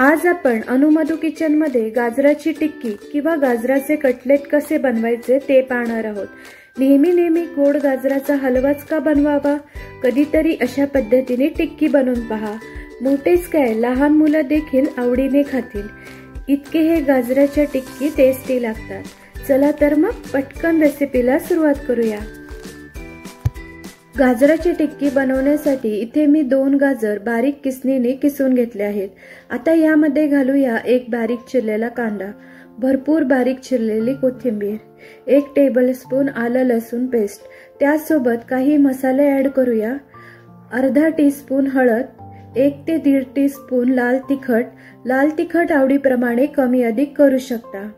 आज आपण अनुमधू किचन मध्ये गाजराची टिक्की किंवा गाजराचे कटलेट कसे बनवायचे ते पाहणार आहोत। नेहमी गोड गाजराचा हलवाच का बनवावा, कधीतरी अशा पद्धतीने टिक्की बनवून पहा। मोठेच काय लहान मुलं देखील आवडीने खातील, इतके हे गाजराच्या टिक्की टेस्टी लागतात। चला तर मग पटकन रेसिपीला सुरुवात करूया। गाजराची टिक्की बनवण्यासाठी इथे मी 2 गाजर बारीक किसणीने किसून घेतले आहेत। आता यामध्ये घालूया 1 बारीक चिरलेला कांदा, भरपूर बारीक चिरलेली कोथिंबीर, 1 टेबलस्पून आलं लसूण पेस्ट, त्यासोबत काही मसाले ऍड करूया। अर्धा टीस्पून हळद, 1 ते 1.5 टीस्पून लाल तिखट आवडीप्रमाणे कमी अधिक करू शकता,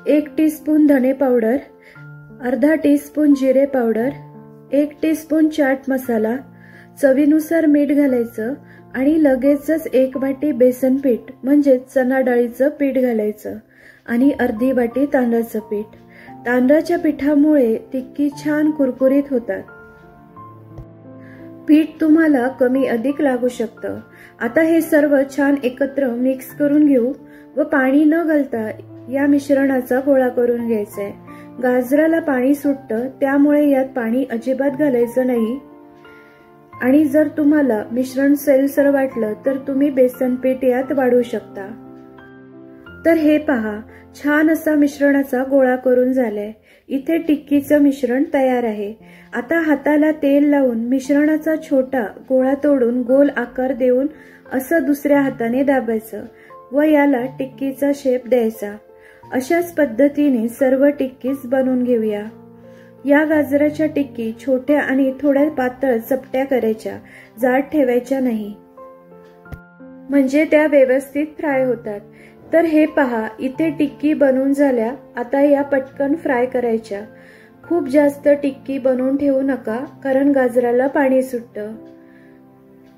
1 टीस्पून धने पावडर, अर्धा टीस्पून जिरे पावडर, 1 टीस्पून चाट मसाला, चवीनुसार मीठ घालायचं आणि लगेचच 1 वाटी बेसन पीठ म्हणजे चणा डाळीचं पीठ घालायचं आणि अर्धी वाटी तांदळाचं पीठ। तांदळाच्या पिठामुळे टिक्की छान कुरकुरीत होतात। पीठ तुम्हाला कमी अधिक लागू शकतं। आता हे सर्व छान एकत्र मिक्स करून घेऊ व पाणी न घालता या मिश्रणाचा गोळा करून घ्यायचा आहे। गाजराला पाणी सुटतं, त्यामुळे यात पाणी अजिबात घालायचं नाही आणि जर तुम्हाला मिश्रण सैलसर वाटलं तर तुम्ही बेसन पीठ यात वाढवू शकता। तर हे पहा, छान असा मिश्रणाचा गोळा करून झालाय। इथे टिक्कीचं मिश्रण तयार आहे। आता हाताला तेल लावून मिश्रणाचा छोटा गोळा तोडून गोल आकार देऊन असं दुसऱ्या हाताने दाबायचं व याला टिक्कीचा शेप द्यायचा। अशाच पद्धतीने सर्व टिक्कीज बनवून घेऊया। या गाजराच्या टिक्की छोट्या आणि थोड्या पातळ चपट्या करायच्या, जाड ठेवायच्या नाही, म्हणजे त्या व्यवस्थित फ्राय होतात। तर हे पहा, इथे टिक्की बनवून झाल्या। आता या पटकन फ्राय करायच्या। खूप जास्त टिक्की बनवून ठेवू नका, कारण गाजराला पाणी सुटतं।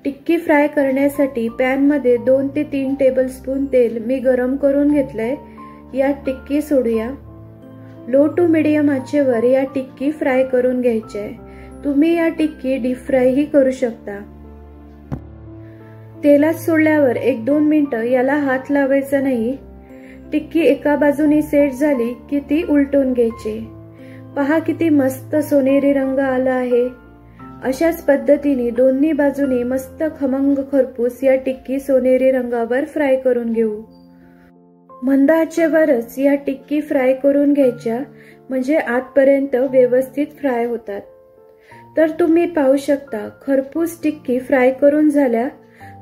टिक्की फ्राय करण्यासाठी पॅन मध्ये 2 ते 3 टेबलस्पून तेल मी गरम करून घेतलंय। यात टिक्की सोडूया। लो टू मीडियम आचेवर या टिक्की फ्राय करून घ्यायच्या। तुम्ही या टिक्की डीप फ्राय ही करू शकता। तेलात सोडल्यावर 1-2 मिनिटं याला हात लावायचा नाही। टिक्की एका बाजूने सेट झाली की ती उलटून घ्यायची। पहा किती मस्त सोनेरी रंग आला आहे। अशाच पद्धतीने दोन्ही बाजूने मस्त खमंग खरपूस या टिक्की सोनेरी रंगावर फ्राय करून घेऊ। मंद आचेवरच या टिक्की फ्राय करून घ्यायच्या, म्हणजे आतपर्यंत व्यवस्थित फ्राय होतात। तर तुम्ही पाहू शकता, खरपूस टिक्की फ्राय करून झाल्या।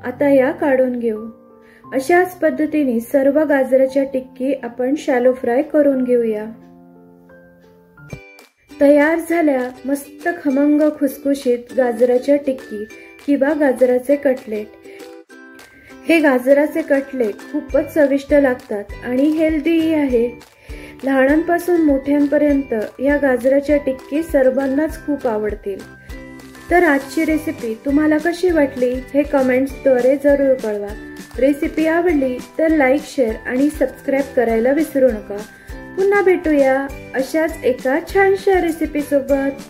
आता या काढून घेऊ। अशाच पद्धतीने सर्व गाजराच्या टिक्की आपण शॅलो फ्राय करून घेऊया। तयार झाल्या मस्त खमंग खुसखुशीत गाजराच्या टिक्की किंवा गाजराचे कटलेट। हे गाजराचे कटलेट खूपच चविष्ट लागतात आणि हेल्दीही आहे। लहानांपासून मोठ्यांपर्यंत या गाजराच्या टिक्की सर्वांनाच खूप आवडतील। तर आजची रेसिपी तुम्हाला कशी वाटली हे कमेंट्सद्वारे जरूर कळवा। रेसिपी आवडली तर लाईक, शेअर आणि सबस्क्राईब करायला विसरू नका। पुन्हा भेटूया अशाच एका छानशा रेसिपी सोबत।